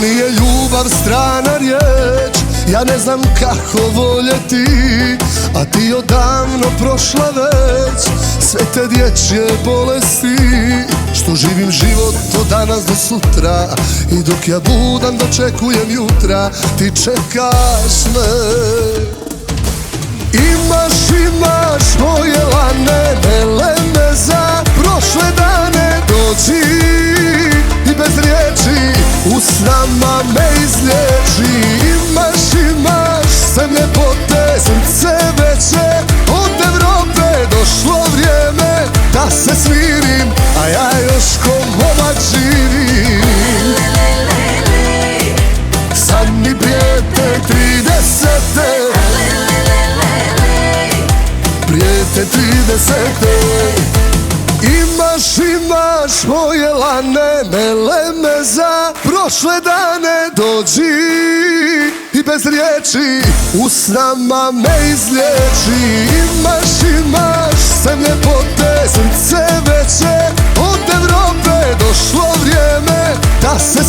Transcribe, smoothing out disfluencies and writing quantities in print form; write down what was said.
Meni je ljubav strana riječ, ja ne znam kako voljeti, a ti odavno prošla već sve te dječje bolesti. Što živim život od danas do sutra, i dok ja budan dočekujem jutra, ti čekaš me. Imaš moje lane, melene za prošle dane. Dođi i bez riječi u snama me izliječi. Imaš sve ljepote, srce veće od Evrope. Došlo vrijeme da se smirim, a ja još ko momak živim. Sad mi prijete 30, prijete 30. Imaš moje lane, melene za prošle dane. Dođi i bez riječi u snama me izliječi. Imaš sve ljepote, srce veće od Evrope. Došlo vrijeme da se